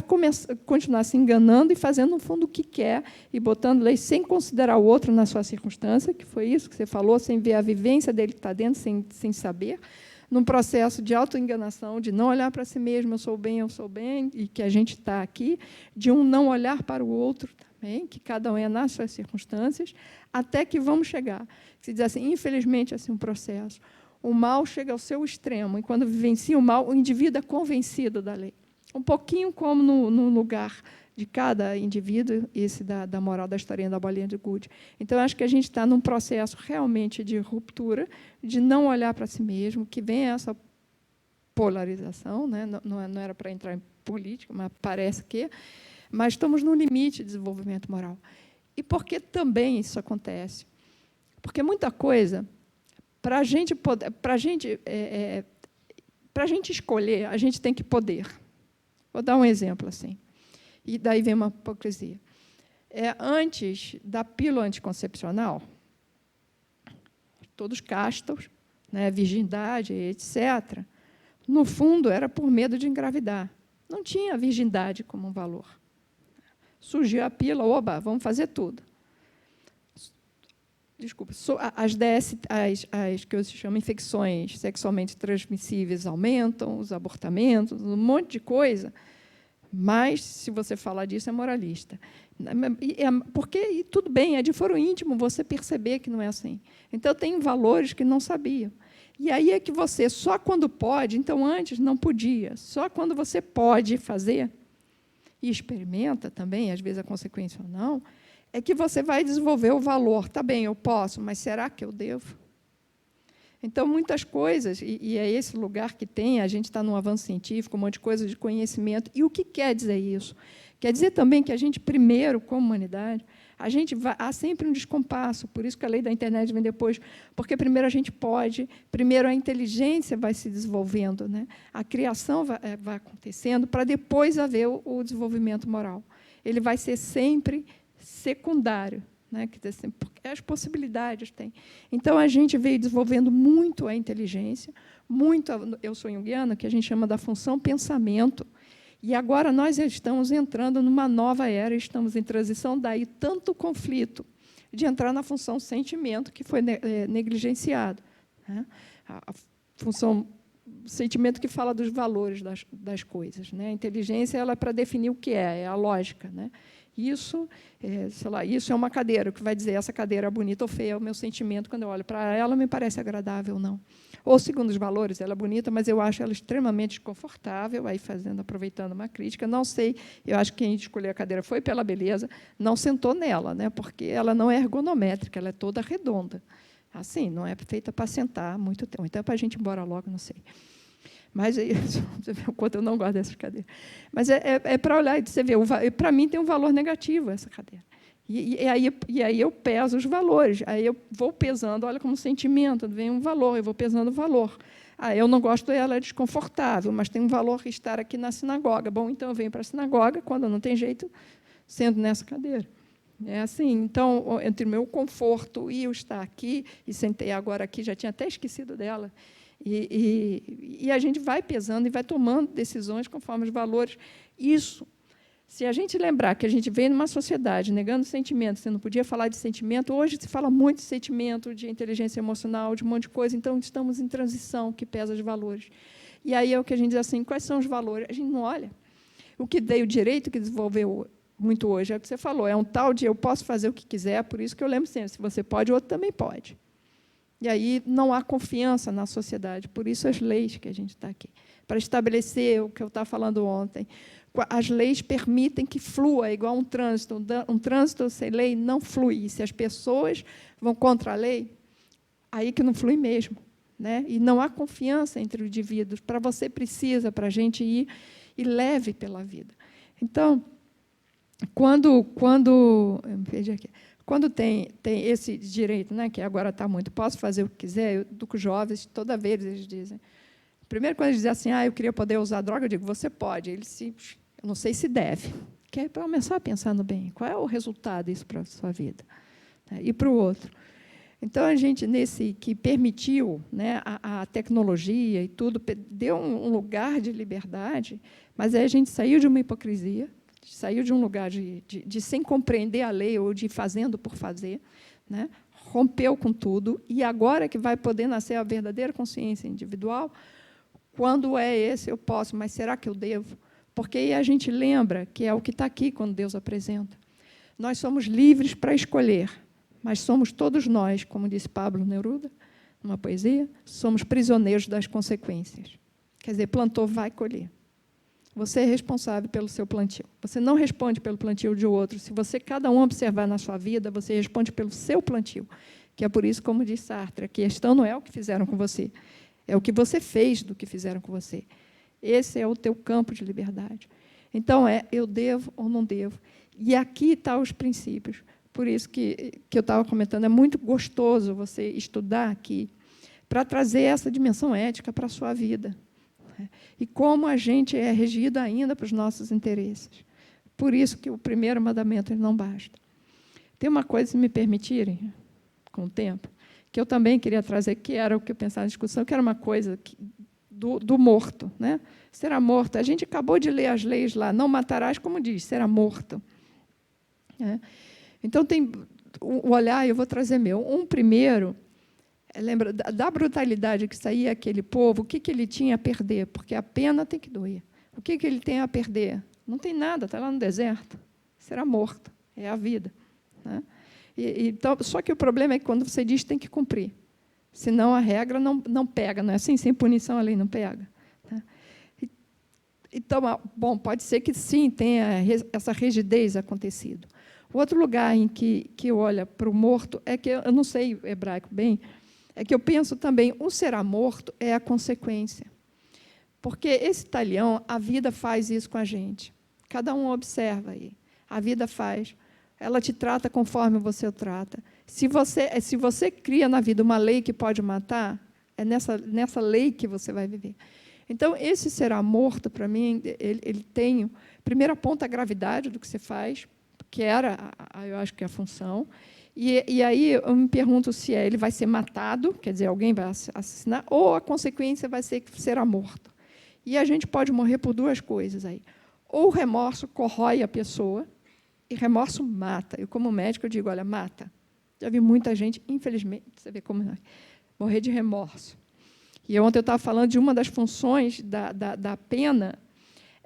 continuar se enganando e fazendo, no fundo, o que quer, e botando lei sem considerar o outro na sua circunstância, que foi isso que você falou, sem ver a vivência dele que está dentro, sem saber, num processo de autoenganação, de não olhar para si mesmo, eu sou o bem, e que a gente está aqui, de não olhar para o outro hein, que cada um é nas suas circunstâncias, até que vamos chegar. Se diz assim, infelizmente, assim, um processo. O mal chega ao seu extremo, e quando vivencia o mal, o indivíduo é convencido da lei. Um pouquinho como no lugar de cada indivíduo, esse da moral da historinha da bolinha de gude. Então, acho que a gente está num processo realmente de ruptura, de não olhar para si mesmo, que vem essa polarização, né? Não era para entrar em política, mas parece que, mas estamos no limite de desenvolvimento moral. E por que também isso acontece? Porque muita coisa, para a gente escolher, a gente tem que poder. Vou dar um exemplo assim. E daí vem uma hipocrisia. Antes da pílula anticoncepcional, todos castos, né, virgindade, etc., no fundo, era por medo de engravidar. Não tinha a virgindade como um valor. Surgiu a pílula, oba, vamos fazer tudo. Desculpa, as que se chamam infecções sexualmente transmissíveis aumentam, os abortamentos, um monte de coisa, mas, se você falar disso, é moralista. Porque, tudo bem, é de foro íntimo você perceber que não é assim. Então, tem valores que não sabia. E aí é que você, só quando pode, então, antes não podia, só quando você pode fazer, e experimenta também, às vezes a consequência ou não, é que você vai desenvolver o valor. Tá bem, eu posso, mas será que eu devo? Então, muitas coisas, e é esse lugar que tem, a gente está num avanço científico, um monte de coisa de conhecimento. E o que quer dizer isso? Quer dizer também que a gente, primeiro, como humanidade, há sempre um descompasso, por isso que a lei da internet vem depois, porque primeiro a gente pode, primeiro a inteligência vai se desenvolvendo, né? A criação vai acontecendo, para depois haver o desenvolvimento moral. Ele vai ser sempre secundário, né? Porque as possibilidades têm. Então, a gente veio desenvolvendo muito a inteligência, muito, eu sou junguiana, que a gente chama da função pensamento, e agora nós estamos entrando numa nova era, estamos em transição, daí tanto conflito de entrar na função sentimento, que foi negligenciado, né? A função sentimento que fala dos valores das coisas, né? A inteligência ela é para definir o que é a lógica, né? Isso, sei lá, isso é uma cadeira, o que vai dizer essa cadeira é bonita ou feia, é o meu sentimento, quando eu olho para ela, me parece agradável ou não. Ou, segundo os valores, ela é bonita, mas eu acho ela extremamente desconfortável, aí aproveitando uma crítica, não sei, eu acho que quem escolheu a cadeira foi pela beleza, não sentou nela, né, porque ela não é ergonométrica, ela é toda redonda. Assim, não é feita para sentar muito tempo. Então, é para a gente ir embora logo, não sei. Mas você vê o quanto eu não gosto dessas cadeiras. Mas é para olhar e você vê, para mim tem um valor negativo essa cadeira. E aí eu peso os valores. Aí eu vou pesando, olha como sentimento, vem um valor, eu vou pesando o valor. Eu não gosto dela, é desconfortável, mas tem um valor estar aqui na sinagoga. Bom, então eu venho para a sinagoga, quando não tem jeito, sendo nessa cadeira. É assim, então, entre o meu conforto e eu estar aqui, e sentei agora aqui, já tinha até esquecido dela, e a gente vai pesando e vai tomando decisões conforme os valores. Isso, se a gente lembrar que a gente veio numa sociedade negando sentimento, você não podia falar de sentimento, hoje se fala muito de sentimento, de inteligência emocional, de um monte de coisa, então estamos em transição, que pesa os valores. E aí é o que a gente diz assim, quais são os valores? A gente não olha. O que dei o direito que desenvolveu muito hoje é o que você falou, é um tal de eu posso fazer o que quiser, por isso que eu lembro sempre, se você pode, o outro também pode. E aí não há confiança na sociedade, por isso as leis que a gente está aqui. Para estabelecer o que eu estava falando ontem, as leis permitem que flua, igual um trânsito sem lei não flui. E se as pessoas vão contra a lei, aí que não flui mesmo, né? E não há confiança entre os indivíduos, para você precisa, para a gente ir e leve pela vida. Então, quando tem esse direito, né, que agora está muito, posso fazer o que quiser, eu, com os jovens, toda vez eles dizem. Primeiro, quando eles dizem assim, eu queria poder usar droga, eu digo, você pode. Eu não sei se deve. Que é para começar a pensar no bem. Qual é o resultado disso para a sua vida? E para o outro. Então, a gente, nesse que permitiu, né, a tecnologia e tudo, deu um lugar de liberdade, mas aí a gente saiu de uma hipocrisia, saiu de um lugar de sem compreender a lei ou de fazendo por fazer, né? Rompeu com tudo, e agora que vai poder nascer a verdadeira consciência individual, quando é esse eu posso, mas será que eu devo? Porque aí a gente lembra que é o que está aqui quando Deus apresenta. Nós somos livres para escolher, mas somos todos nós, como disse Pablo Neruda, numa poesia, somos prisioneiros das consequências. Quer dizer, plantou, vai colher. Você é responsável pelo seu plantio. Você não responde pelo plantio de outro. Se você, cada um, observar na sua vida, você responde pelo seu plantio. Que é por isso, como diz Sartre, a questão não é o que fizeram com você, é o que você fez do que fizeram com você. Esse é o teu campo de liberdade. Então, eu devo ou não devo. E aqui estão os princípios. Por isso que eu estava comentando, é muito gostoso você estudar aqui para trazer essa dimensão ética para a sua vida. E como a gente é regido ainda para os nossos interesses. Por isso que o primeiro mandamento ele não basta. Tem uma coisa, se me permitirem, com o tempo, que eu também queria trazer, que era o que eu pensava na discussão, que era uma coisa do morto. Né? Será morto. A gente acabou de ler as leis lá, não matarás, como diz, será morto. Então, tem o olhar, eu vou trazer meu. Primeiro, lembra da brutalidade que saía aquele povo, o que ele tinha a perder? Porque a pena tem que doer. O que ele tem a perder? Não tem nada, está lá no deserto. Será morto, é a vida. Né? Então, só que o problema é que quando você diz, tem que cumprir. Senão a regra não pega, não é assim? Sem punição a lei não pega. Né? Então, bom, pode ser que sim, tenha essa rigidez acontecido. O outro lugar em que olha para o morto é que, eu não sei o hebraico bem, é que eu penso também, o será morto é a consequência. Porque esse talhão, a vida faz isso com a gente. Cada um observa aí. A vida faz. Ela te trata conforme você o trata. Se você cria na vida uma lei que pode matar, é nessa lei que você vai viver. Então, esse será morto, para mim, ele tem... Primeiro, aponta a gravidade do que você faz, que era, eu acho que é a função. E aí eu me pergunto se ele vai ser matado, quer dizer, alguém vai assassinar, ou a consequência vai ser que será morto. E a gente pode morrer por duas coisas aí. Ou o remorso corrói a pessoa, e remorso mata. Eu, como médico, eu digo, olha, mata. Já vi muita gente, infelizmente, você vê como é, morrer de remorso. E ontem eu estava falando de uma das funções da pena,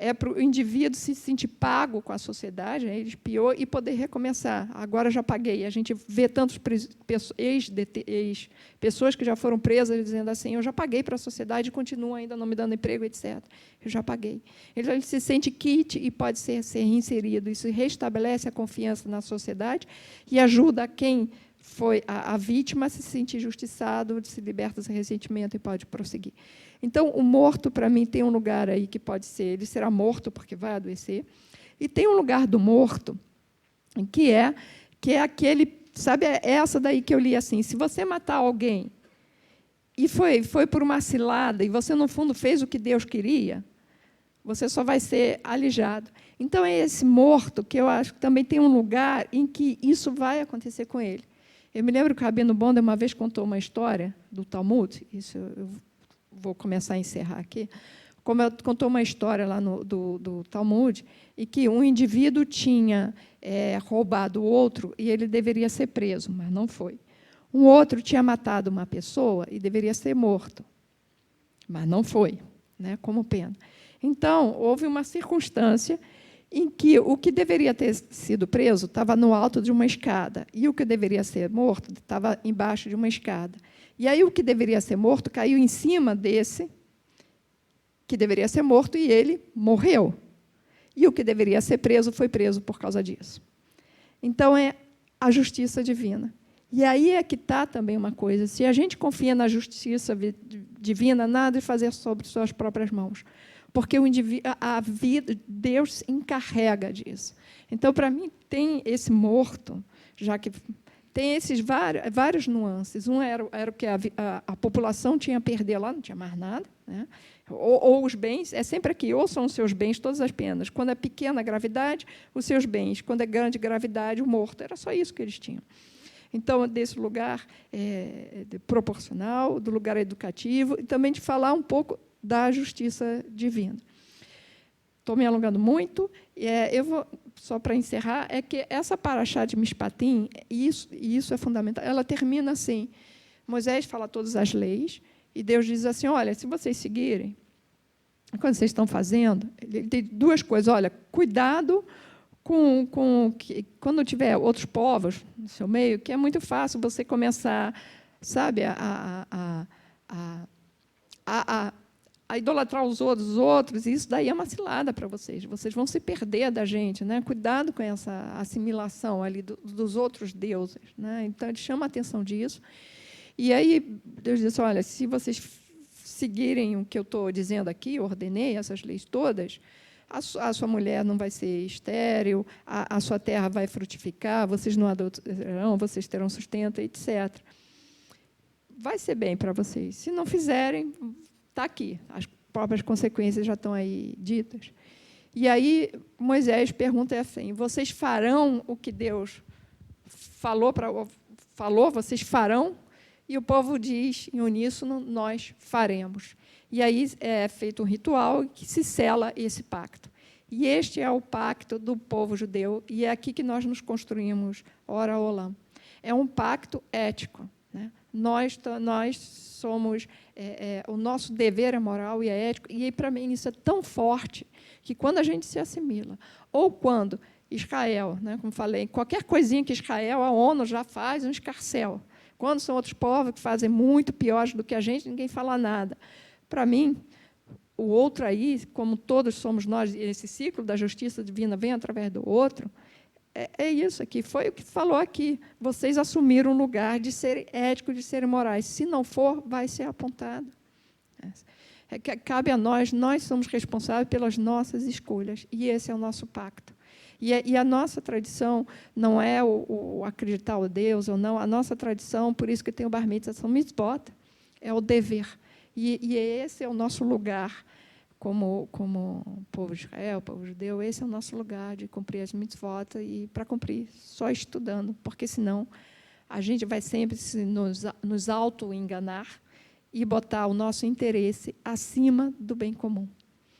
é para o indivíduo se sentir pago com a sociedade, né, ele espiou, e poder recomeçar. Agora já paguei. A gente vê tantas pessoas que já foram presas dizendo assim, eu já paguei para a sociedade e continuam ainda não me dando emprego, etc. Eu já paguei. Ele se sente quite e pode ser reinserido. Isso restabelece a confiança na sociedade e ajuda a quem foi a vítima a se sentir justiçado, se liberta desse ressentimento e pode prosseguir. Então, o morto, para mim, tem um lugar aí que pode ser, ele será morto porque vai adoecer, e tem um lugar do morto que é aquele, sabe, é essa daí que eu li assim, se você matar alguém e foi por uma cilada, e você, no fundo, fez o que Deus queria, você só vai ser alijado. Então, é esse morto que eu acho que também tem um lugar em que isso vai acontecer com ele. Eu me lembro que o Rabino Bonda uma vez contou uma história do Talmud, isso eu vou começar a encerrar aqui, contou uma história lá do Talmud, e que um indivíduo tinha roubado o outro e ele deveria ser preso, mas não foi. Um outro tinha matado uma pessoa e deveria ser morto, mas não foi, né, como pena. Então, houve uma circunstância em que o que deveria ter sido preso estava no alto de uma escada, e o que deveria ser morto estava embaixo de uma escada. E aí o que deveria ser morto caiu em cima desse que deveria ser morto, e ele morreu. E o que deveria ser preso foi preso por causa disso. Então, é a justiça divina. E aí é que está também uma coisa, se a gente confia na justiça divina, nada de fazer sobre suas próprias mãos. Porque a vida, Deus se encarrega disso. Então, para mim, tem esse morto, já que tem esses vários nuances. Um era o que a população tinha a perder lá, não tinha mais nada. Né? Ou os bens, é sempre aqui, ou são os seus bens, todas as penas. Quando é pequena a gravidade, os seus bens. Quando é grande gravidade, o morto. Era só isso que eles tinham. Então, desse lugar proporcional, do lugar educativo, e também de falar um pouco da justiça divina. Estou me alongando muito, eu vou, só para encerrar, é que essa paraxá de Mishpatim, e isso é fundamental, ela termina assim, Moisés fala todas as leis, e Deus diz assim, olha, se vocês seguirem, quando vocês estão fazendo, ele tem duas coisas, olha, cuidado quando tiver outros povos no seu meio, que é muito fácil você começar, sabe, a idolatrar os outros, e isso daí é uma cilada para vocês. Vocês vão se perder da gente, né? Cuidado com essa assimilação ali dos outros deuses, né? Então, ele chama a atenção disso. E aí, Deus disse, olha, se vocês seguirem o que eu estou dizendo aqui, eu ordenei essas leis todas, a sua mulher não vai ser estéril, a sua terra vai frutificar, vocês não adulterarão, vocês terão sustento, etc. Vai ser bem para vocês. Se não fizerem, está aqui. As próprias consequências já estão aí ditas. E aí, Moisés pergunta assim, vocês farão o que Deus falou, vocês farão? E o povo diz, em uníssono, nós faremos. E aí é feito um ritual que se sela esse pacto. E este é o pacto do povo judeu, e é aqui que nós nos construímos, ora olam. É um pacto ético, né? Nós somos, o nosso dever é moral e é ético, e para mim isso é tão forte que quando a gente se assimila, ou quando Israel, né, como falei, qualquer coisinha que Israel, a ONU já faz um escarcéu. Quando são outros povos que fazem muito piores do que a gente, ninguém fala nada. Para mim, o outro aí, como todos somos nós, esse ciclo da justiça divina vem através do outro, é isso aqui, foi o que falou aqui. Vocês assumiram o lugar de serem éticos, de serem morais. Se não for, vai ser apontado. Cabe a nós somos responsáveis pelas nossas escolhas, e esse é o nosso pacto. E a nossa tradição não é o acreditar ao Deus ou não, a nossa tradição, por isso que tem o Bar Mitzvah, são mitzvot, é o dever. E esse é o nosso lugar, como povo de Israel, povo judeu, esse é o nosso lugar de cumprir as mitzvot, e para cumprir, só estudando, porque senão a gente vai sempre nos auto-enganar e botar o nosso interesse acima do bem comum,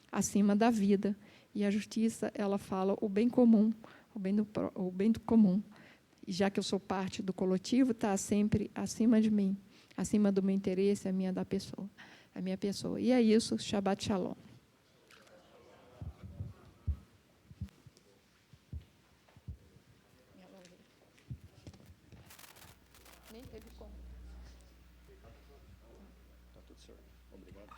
acima da vida. E a justiça, ela fala o bem comum, o bem do comum. E já que eu sou parte do coletivo, está sempre acima de mim, acima do meu interesse, a minha pessoa. E é isso, Shabbat Shalom. Nem teve como. Está tudo certo. Obrigado.